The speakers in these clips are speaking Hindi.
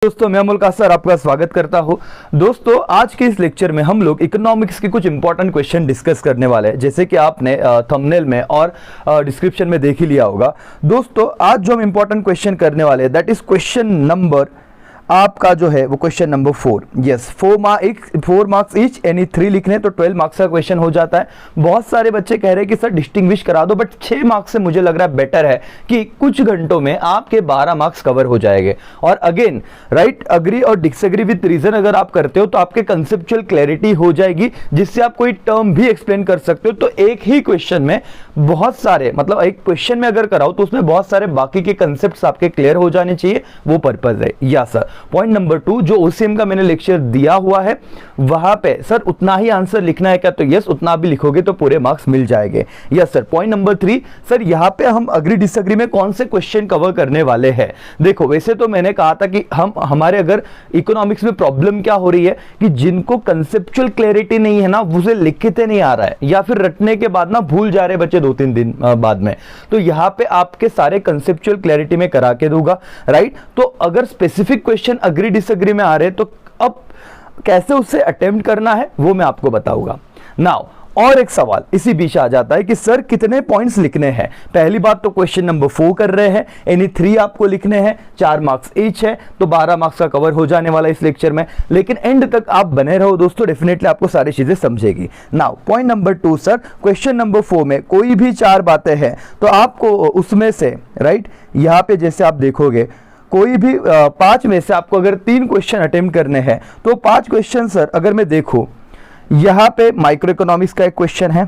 दोस्तों, मैं अमोल का सर आपका स्वागत करता हूं। दोस्तों, आज के इस लेक्चर में हम लोग इकोनॉमिक्स के कुछ इंपॉर्टेंट क्वेश्चन डिस्कस करने वाले हैं, जैसे कि आपने थंबनेल में और डिस्क्रिप्शन में देख ही लिया होगा। दोस्तों, आज जो हम इंपॉर्टेंट क्वेश्चन करने वाले हैं दैट इज क्वेश्चन नंबर आपका जो है वो question number 4। Yes, 4 marks each, यानी 3 लिखने तो 12 मार्क्स का क्वेश्चन हो जाता है। बहुत सारे बच्चे कह रहे हैं कि सर डिस्टिंग्विश करा दो, बट 6 मार्क्स से मुझे लग रहा है बेटर है कि कुछ घंटों में आपके 12 मार्क्स कवर हो जाएंगे। और अगेन राइट, अग्री और डिसएग्री विद रीजन अगर आप करते हो तो आपके कंसेप्चुअल क्लैरिटी हो जाएगी, जिससे आप कोई टर्म भी एक्सप्लेन कर सकते हो। तो एक ही क्वेश्चन में बहुत सारे, मतलब एक क्वेश्चन में अगर कराओ तो उसमें बहुत सारे बाकी के कंसेप्ट आपके क्लियर हो जाने चाहिए, वो पर्पज है। या सर, पॉइंट नंबर 2, जो ओसीएम का मैंने लेक्चर दिया हुआ है वहां पे सर उतना ही आंसर लिखना है क्या? तो यस, उतना भी लिखोगे तो पूरे मार्क्स मिल जाएंगे। Yes sir. Point number 3, sir यहां पे हम अग्री डिसएग्री में कौन से क्वेश्चन कवर करने वाले हैं? देखो, वैसे तो मैंने कहा था कि हमारे अगर इकोनॉमिक्स में प्रॉब्लम क्या हो रही है कि जिनको कंसेप्चुअल क्लैरिटी नहीं है ना, उसे लिखते नहीं आ रहा है, या फिर रटने के बाद ना भूल जा रहे बच्चे 2-3 दिन बाद में। तो यहां पे आपके सारे कंसेप्चुअल क्लैरिटी में करा के दूंगा, राइट। तो अगर स्पेसिफिक क्वेश्चन अग्री डिसएग्री में आ रहे तो अब कैसे उससे अटेम्प्ट करना है वो मैं आपको बताऊंगा। नाउ और एक सवाल इसी बीच आ जाता है कि सर कितने पॉइंट्स लिखने हैं? पहली बात तो क्वेश्चन नंबर 4 कर रहे हैं, यानी 3 आपको लिखने हैं, 4 मार्क्स ईच है, तो 12 मार्क्स का कवर हो जाने वाला इस लेक्चर में। लेकिन एंड तक आप बने रहो दोस्तों, डेफिनेटली आपको सारी चीजें समझेगी। Now point number 2, sir question number 4 में कोई भी 4 बातें हैं तो आपको उसमें से राइट, यहां पे जैसे आप देखोगे कोई भी 5 में से आपको अगर 3 क्वेश्चन अटेम्प्ट करने हैं तो 5 क्वेश्चन सर अगर मैं देखूं, यहां पे माइक्रो इकोनॉमिक्स का एक क्वेश्चन है,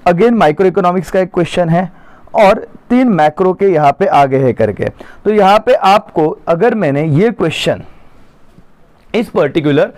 अगेन माइक्रो इकोनॉमिक्स का एक क्वेश्चन है, और 3 मैक्रो के यहां पे आगे है करके। तो यहां पे आपको अगर मैंने ये क्वेश्चन इस पर्टिकुलर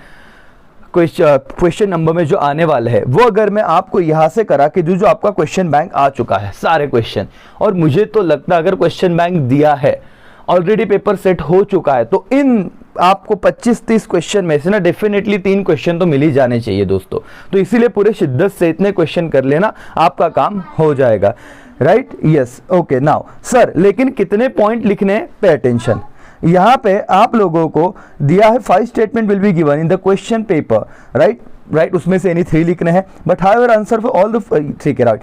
क्वेश्चन नंबर में जो आने वाले है वो अगर मैं आपको यहां से करा के जो आपका क्वेश्चन बैंक आ चुका है सारे क्वेश्चन, और मुझे तो लगता है अगर क्वेश्चन बैंक दिया है, ऑलरेडी पेपर सेट हो चुका है, तो इन आपको 25-30 क्वेश्चन में से ना डेफिनेटली 3 क्वेश्चन तो मिल ही जाने चाहिए दोस्तों। तो इसीलिए पूरे शिद्दत से इतने क्वेश्चन कर लेना, आपका काम हो जाएगा, right. Yes, okay. Now sir, लेकिन कितने पॉइंट लिखने? Pay attention. यहां पे आप लोगों को दिया है 5 statement will be given in the question paper, right, उसमें से एनी 3 लिखने हैं, but however answer for all the ठीक है,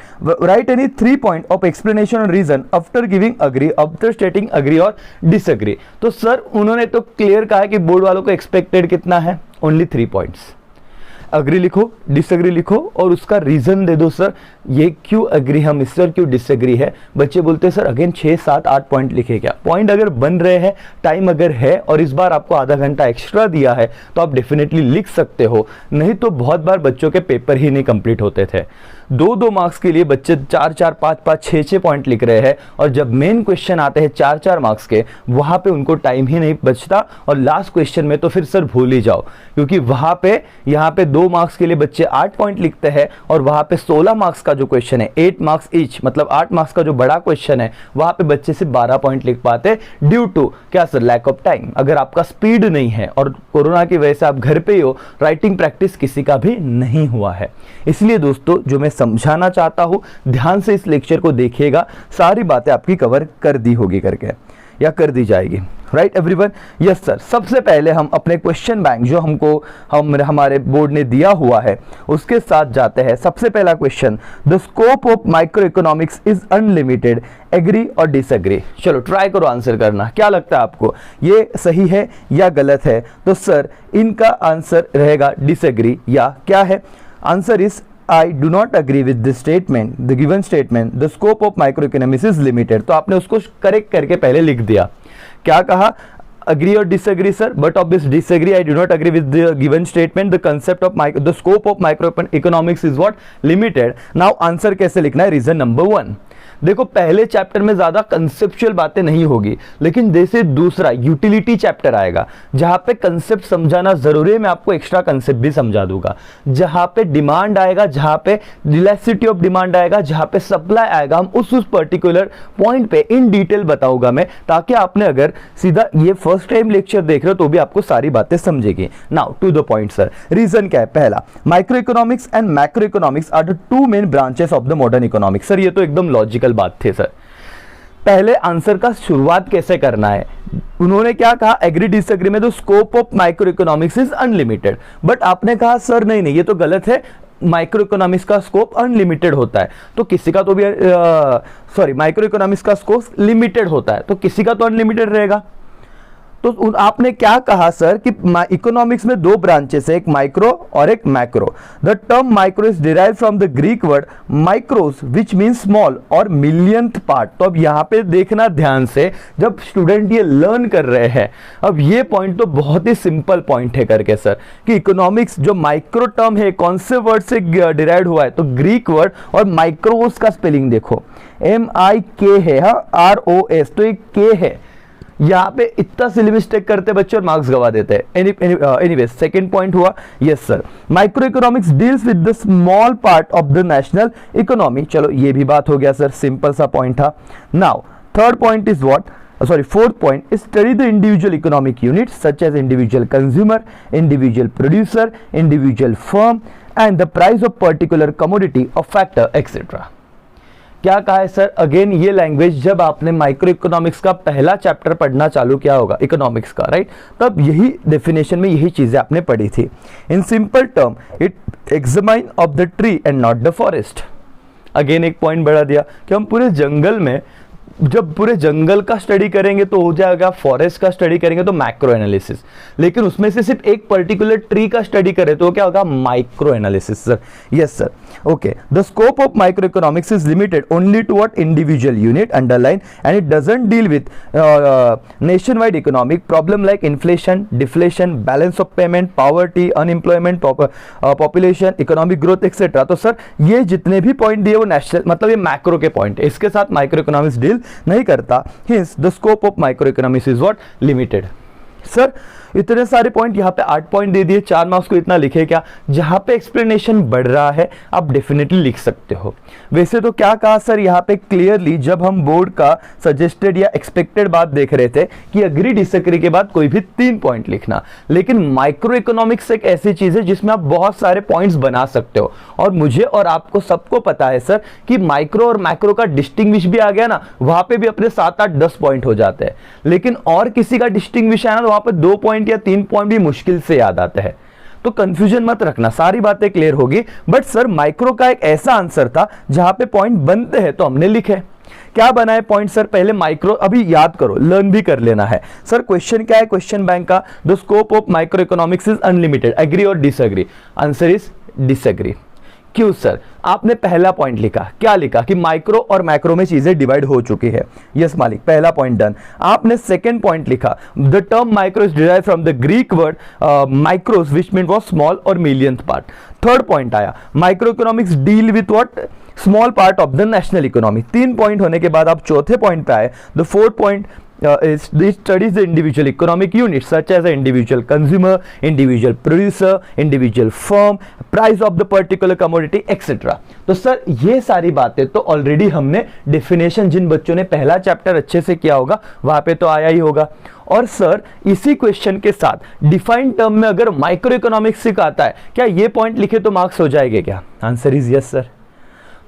right any 3 point of explanation और reason after giving agree, after stating agree और डिसएग्री। तो सर उन्होंने तो क्लियर कहा है कि बोर्ड वालों को एक्सपेक्टेड कितना है? Only 3 points. अग्री लिखो, डिसएग्री लिखो और उसका रीजन दे दो। सर ये क्यों अग्री हम इस, सर क्यों डिसएग्री है? बच्चे बोलते हैं सर अगेन 6, 7, 8 पॉइंट लिखे क्या? पॉइंट अगर बन रहे हैं, टाइम अगर है और इस बार आपको आधा घंटा एक्स्ट्रा दिया है तो आप डेफिनेटली लिख सकते हो, नहीं तो बहुत बार बच्चों के पेपर ही नहीं कंप्लीट होते थे। 2-2 मार्क्स के लिए बच्चे 4-4, 5-5, 6-6 पॉइंट लिख रहे हैं, और जब मेन क्वेश्चन आते हैं 4-4 मार्क्स के, वहां पे उनको टाइम ही नहीं बचता, और लास्ट क्वेश्चन में तो फिर सर भूल ही जाओ, क्योंकि वहां पे यहाँ पे 2 मार्क्स के लिए बच्चे 8 पॉइंट लिखते हैं, और वहां पे 16 मार्क्स का जो क्वेश्चन है 8 मार्क्स ईच, मतलब 8 मार्क्स का जो बड़ा क्वेश्चन है वहां पे बच्चे सिर्फ 12 पॉइंट लिख पाते, ड्यू टू क्या सर? Lack of time. अगर आपका स्पीड नहीं है और कोरोना की वजह से आप घर पे ही हो, राइटिंग प्रैक्टिस किसी का भी नहीं हुआ है। इसलिए दोस्तों जो मैं समझाना चाहता हूं, ध्यान से इस लेक्चर को देखिएगा, सारी बातें आपकी कवर कर दी होगी करके, या कर दी जाएगी, राइट एवरीवन। यस सर, सबसे पहले हम अपने क्वेश्चन बैंक जो हमारे बोर्ड ने दिया हुआ है उसके साथ जाते हैं। सबसे पहला question, the scope of micro economics is unlimited, agree और डिसएग्री। चलो ट्राई करो आंसर करना, क्या लगता है आपको ये सही है या गलत है? तो सर इनका आंसर रहेगा डिसएग्री, या क्या है? Answer is I do not agree with this statement, the given statement, the scope of microeconomics is limited। तो आपने उसको करेक्ट करके पहले लिख दिया, क्या कहा? agree और disagree sir, but of this disagree I do not agree with the given statement, the concept of the scope of microeconomics is what? limited। now answer कैसे लिखना है? reason number 1, देखो पहले चैप्टर में ज्यादा कंसेप्चुअल बातें नहीं होगी, लेकिन जैसे दूसरा यूटिलिटी चैप्टर आएगा जहां पे कंसेप्ट समझाना जरूरी है, मैं आपको एक्स्ट्रा कंसेप्ट भी समझा दूंगा। जहां पे डिमांड आएगा, जहां पे इलास्टिसिटी ऑफ डिमांड आएगा, जहां पे सप्लाई आएगा, हम उस पर्टिकुलर पॉइंट पे इन डिटेल बताऊंगा मैं, ताकि आपने अगर सीधा ये फर्स्ट टाइम लेक्चर देख रहे हो तो भी आपको सारी बातें समझेगी। Now to the point sir, reason क्या है? पहला, micro economics and macro economics are the 2 main branches of the modern economics. Sir ये तो एकदम लॉजिकल बात थी सर, पहले आंसर का शुरुआत कैसे करना है। उन्होंने क्या कहा, एग्री डिसएग्री में the scope of micro economics is unlimited, but आपने कहा सर नहीं नहीं ये तो गलत है, माइक्रो इकोनॉमिक्स का स्कोप अनलिमिटेड होता है, तो किसी का तो भी माइक्रो इकोनॉमिक्स का स्कोप लिमिटेड होता है, तो किसी का तो अनलिमिटेड रहेगा। तो आपने क्या कहा सर कि इकोनॉमिक्स में दो ब्रांचेस है, एक माइक्रो और एक micro. The term micro is derive from the Greek word micros which means small और मिलियंथ पार्ट। तो अब यहाँ पे देखना ध्यान से, जब स्टूडेंट ये लर्न कर रहे हैं, अब ये पॉइंट तो बहुत ही सिंपल पॉइंट है करके सर, कि इकोनॉमिक्स जो माइक्रो टर्म है कौन से वर्ड से डिराइव हुआ है, तो ग्रीक वर्ड, और माइक्रोस का स्पेलिंग देखो MIK है, ROS, तो एक के है। यहाँ पे इतना सिली मिस्टेक करते बच्चे और मार्क्स गवा देते हैं। एनीवेज सेकंड पॉइंट हुआ, yes sir, micro economics deals with the small part of the national economy. चलो ये भी बात हो गया सर, सिंपल सा पॉइंट था। Now third point is what, fourth point is study the individual economic units such as individual consumer, individual producer, individual firm and the price of particular commodity or factor etc. क्या कहा है सर, अगेन ये लैंग्वेज जब आपने माइक्रो इकोनॉमिक्स का पहला चैप्टर पढ़ना चालू किया होगा इकोनॉमिक्स का, राइट, तब यही डेफिनेशन में यही चीजें आपने पढ़ी थी। In simple term it examine of the tree and not the forest. Again एक पॉइंट बढ़ा दिया कि हम पूरे जंगल में, जब पूरे जंगल का स्टडी करेंगे तो हो जाएगा, फॉरेस्ट का स्टडी करेंगे तो मैक्रो एनालिसिस, लेकिन उसमें से सिर्फ एक पर्टिकुलर ट्री का स्टडी करें तो क्या होगा, micro analysis sir. Yes sir, okay, the scope of micro economics is limited only to what individual unit underline and it doesn't deal with nationwide economic problem like inflation, deflation, balance of payment, poverty, unemployment, population, economic growth etcetera. तो सर ये जितने भी पॉइंट दिए वो नेशनल, मतलब ये मैक्रो के पॉइंट है, इसके साथ माइक्रो इकोनॉमिक्स डील नहीं करता। Hints the scope of micro economics is what, limited. Sir इतने सारे पॉइंट, यहाँ पे 8 पॉइंट दे दिए, 4 मार्क्स को इतना लिखे क्या, जहां पे एक्सप्लेनेशन बढ़ रहा है आप डेफिनेटली लिख सकते हो। वैसे तो क्या कहा सर यहाँ पे क्लियरली, जब हम बोर्ड का सजेस्टेड या एक्सपेक्टेड बात देख रहे थे कि अग्री डिसएग्री के बाद कोई भी 3 पॉइंट लिखना, लेकिन माइक्रो इकोनॉमिक्स एक ऐसी चीज है जिसमें आप बहुत सारे पॉइंट्स बना सकते हो, और मुझे और आपको सबको पता है सर कि माइक्रो और मैक्रो का डिस्टिंग्विश भी आ गया ना, वहां पे भी अपने 7, 8, 10 पॉइंट हो जाते हैं, लेकिन और किसी का डिस्टिंग्विश है ना तो वहां पर 2 पॉइंट या 3 पॉइंट भी मुश्किल से याद आते हैं। तो कंफ्यूजन मत रखना, सारी बातें क्लियर होगी। बट सर माइक्रो का एक ऐसा आंसर था जहां पे पॉइंट बनते हैं तो हमने लिखे। क्या बना है पॉइंट सर, पहले माइक्रो, अभी याद करो, लर्न भी कर लेना है सर। क्वेश्चन क्या है क्वेश्चन बैंक का, the scope of micro economics is unlimited, agree और डिसएग्री। Answer is disagree. क्यों सर, आपने पहला पॉइंट लिखा, क्या लिखा कि माइक्रो और मैक्रो में चीजें डिवाइड हो चुकी है। यस मालिक, पहला पॉइंट डन। आपने सेकंड पॉइंट लिखा, the term micro is derive from the Greek word micros which mean was small और मिलियंथ पार्ट। थर्ड पॉइंट आया, micro economics deal with what, small part of the national economy. 3 point होने के बाद आप चौथे पॉइंट पे आए, the fourth point is this studies the individual economic units such as the individual consumer, individual producer, individual firm, price of the particular commodity etc. तो सर ये सारी बातें तो ऑलरेडी हमने डेफिनेशन, जिन बच्चों ने पहला चैप्टर अच्छे से किया होगा वहां पे तो आया ही होगा। और सर इसी क्वेश्चन के साथ डिफाइंड टर्म में अगर माइक्रो इकोनॉमिक्स सिखाता है, क्या ये पॉइंट लिखे तो मार्क्स हो जाएंगे क्या? Answer is yes sir.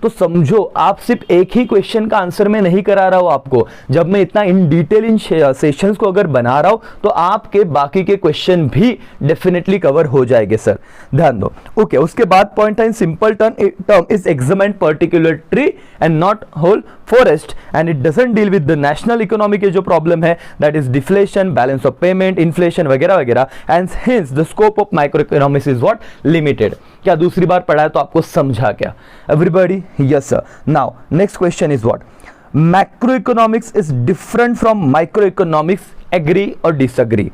तो समझो आप सिर्फ एक ही क्वेश्चन का आंसर मैं नहीं करा रहा हूं आपको, जब मैं इतना इन डिटेल इन सेशंस को अगर बना रहा हूं तो आपके बाकी के क्वेश्चन भी डेफिनेटली कवर हो जाएंगे सर, ध्यान दो। ओके, उसके बाद पॉइंट है, simple term is examine particular tree and not whole forest and it doesn't deal with the national economy के जो प्रॉब्लम है, that is deflation, balance of payment, inflation वगैरह वगैरह, and hence the scope of micro economics is what, limited. क्या दूसरी बार पढ़ा है तो आपको समझा क्या everybody? Yes sir. Now next question is what, macro economics is different from micro economics, agree और डिसएग्री।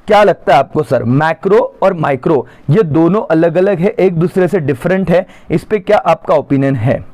क्या लगता है आपको सर, मैक्रो और माइक्रो ये दोनों अलग अलग है, एक दूसरे से डिफरेंट है, इस पे क्या आपका ओपिनियन है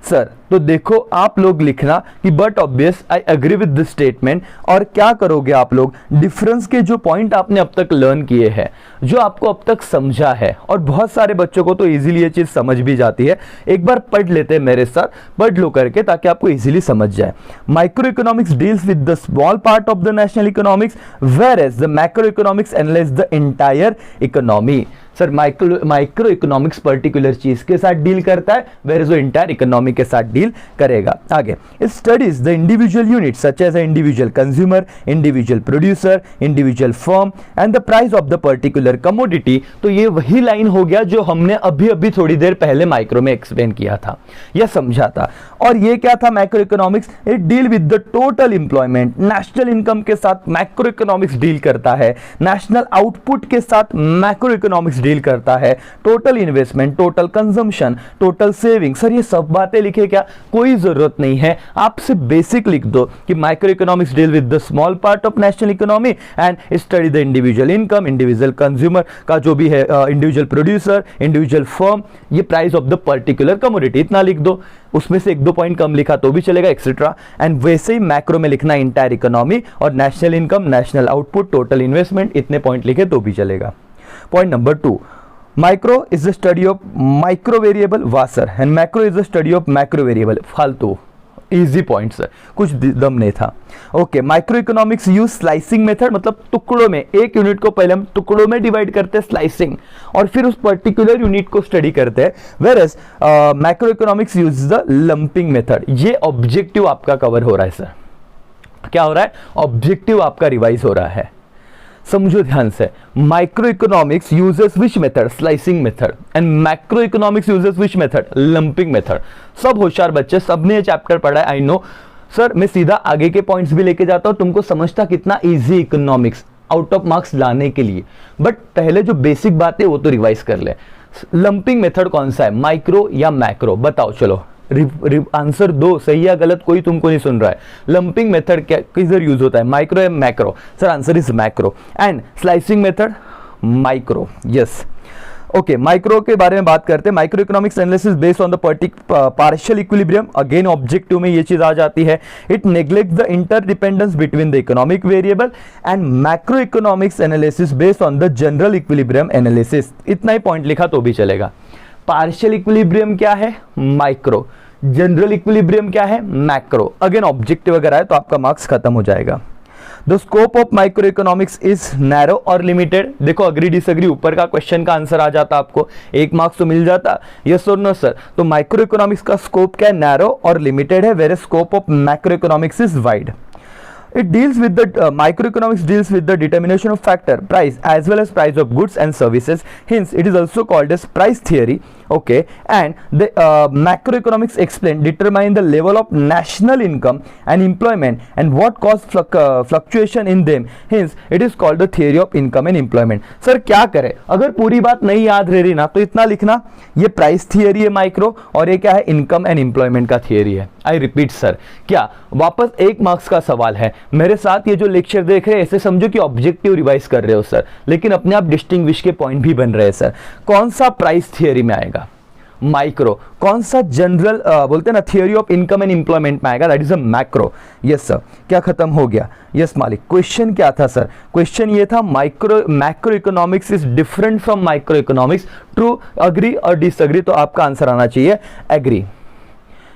सर? तो देखो आप लोग लिखना कि but obvious I agree with this statement, और क्या करोगे आप लोग, डिफरेंस के जो पॉइंट आपने अब तक लर्न किए हैं, जो आपको अब तक समझा है, और बहुत सारे बच्चों को तो इजीली ये चीज समझ भी जाती है, एक बार पढ़ लेते हैं मेरे साथ, पढ़ लो करके ताकि आपको इजीली समझ जाए। Micro economics deals with the small part of the national economics whereas the macro economics analyse the entire economy. Sir micro economics particular चीज के साथ डील करता है, वेयर एज वो एंटायर इकोनॉमी के साथ डील करेगा। आगे, studies the individual unit such as individual consumer, individual producer, individual firm and the price of the particular commodity. तो ये वही लाइन हो गया जो हमने अभी अभी थोड़ी देर पहले माइक्रो में एक्सप्लेन किया था या समझा था। और ये क्या था macro economics? It deal with the total employment, national income के साथ मैक्रो इकोनॉमिक्स डील करता है, नेशनल आउटपुट के साथ मैक्रो इकोनॉमिक्स डील करता है, total investment, total consumption, total saving. Sir ये सब बातें लिखे क्या? कोई जरूरत नहीं है, आप सिर्फ बेसिक लिख दो कि micro economics deal with the small part of national economy and study the individual income, individual consumer का जो भी है, इंडिविजुअल प्रोड्यूसर, इंडिविजुअल फर्म, ये price of the particular commodity, इतना लिख दो। उसमें से 1-2 पॉइंट कम लिखा तो भी चलेगा, एक्सेट्रा। एंड वैसे ही मैक्रो में लिखना इंटायर इकोनॉमी और national income, national output, total investment, इतने पॉइंट लिखे तो भी चलेगा। Point number 2, micro is the study of micro variable, वासर, and macro is the study of macro variable. फालतू इजी पॉइंट्स है, कुछ दम नहीं था। ओके, micro economics use slicing method, मतलब टुकड़ों में, एक यूनिट को पहले हम टुकड़ों में डिवाइड करते हैं, स्लाइसिंग, और फिर उस पर्टिकुलर यूनिट को स्टडी करते हैं। Whereas macro economics use the lumping method. ये ऑब्जेक्टिव आपका कवर हो रहा है सर। क्या हो रहा है? ऑब्जेक्टिव आपका रिवाइज हो रहा है, समझो ध्यान से। Micro economics uses which method? Slicing method. And macro economics uses which method? Lumping method. सब होशियार बच्चे, सबने ये चैप्टर पढ़ा है, आई नो सर। मैं सीधा आगे के पॉइंट्स भी लेके जाता हूं, तुमको समझता कितना easy economics out of marks लाने के लिए, बट पहले जो बेसिक बात है वो तो रिवाइज कर ले। लंपिंग मेथड कौन सा है, माइक्रो या मैक्रो? बताओ, चलो आंसर दो, सही या गलत कोई तुमको नहीं सुन रहा है। लंपिंग मेथड क्या किधर यूज होता है, माइक्रो या macro? Sir answer is macro. And slicing method micro, yes. Okay, micro के बारे में बात करते हैं। Micro economics analysis based on the partial equilibrium, again objective में ये चीज आ जाती है। It neglect the interdependence between the economic variable. And macro economics analysis based on the general equilibrium analysis. इतना ही पॉइंट लिखा तो भी चलेगा। पार्शियल इक्विलिब्रियम क्या है? माइक्रो। जनरल इक्विलिब्रियम क्या है? मैक्रो। अगेन ऑब्जेक्टिव अगर आए तो आपका मार्क्स खत्म हो जाएगा। The scope of micro economics is narrow और लिमिटेड। देखो अग्री डिसएग्री, ऊपर का क्वेश्चन का आंसर आ जाता आपको, 1 मार्क्स तो मिल जाता, यस और नो सर। तो माइक्रो इकोनॉमिक्स का स्कोप क्या है? नैरो और लिमिटेड है, where scope of macro economics is wide. It deals with the microeconomics deals with the determination of factor price as well as price of goods and services. Hence, it is also called as price theory. Okay, and the macroeconomics determine the level of national income and employment and what cause fluctuation in them. Hence, it is called the theory of income and employment. Sir क्या करें? अगर पूरी बात नहीं याद रह रही ना तो इतना लिखना, ये प्राइस थियरी है माइक्रो, और ये क्या है? इनकम एंड एम्प्लॉयमेंट का थियरी है। आई रिपीट सर, क्या वापस 1 मार्क्स का सवाल है। मेरे साथ ये जो लेक्चर देख रहे हैं ऐसे समझो कि ऑब्जेक्टिव रिवाइज कर रहे हो सर, लेकिन अपने आप डिस्टिंग्विश के पॉइंट भी बन रहे हैं सर। कौन सा प्राइस थियरी में आएगा? माइक्रो। कौन सा जनरल बोलते हैं ना theory of income and employment में आएगा? That is a macro. Yes sir. क्या खत्म हो गया? यस मालिक। क्वेश्चन क्या था सर? क्वेश्चन ये था macro economics is different from micro economics. True, agree और डिसएग्री? तो आपका आंसर आना चाहिए एग्री।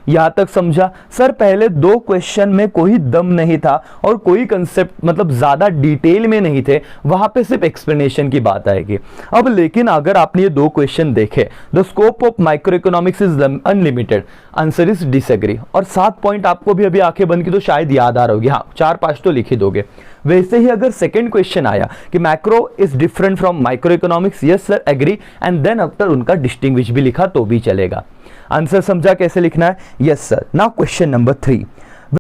यहां तक समझा सर? पहले 2 क्वेश्चन में कोई दम नहीं था और कोई कंसेप्ट मतलब ज्यादा डिटेल में नहीं थे, वहां पे सिर्फ एक्सप्लेनेशन की बात आएगी। अब लेकिन अगर आपने ये 2 क्वेश्चन देखे, the scope of micro economics is unlimited, answer is disagree. और 7 पॉइंट आपको भी अभी आंखें बंद की तो शायद याद आ रहा होगी, हाँ 4-5 तो लिख ही दोगे। वैसे ही अगर सेकंड क्वेश्चन आया कि macro is different from micro economics, yes sir agree, and then after उनका डिस्टिंग्विश भी लिखा तो भी चलेगा। आंसर समझा कैसे लिखना है? Yes sir. Now question number 3,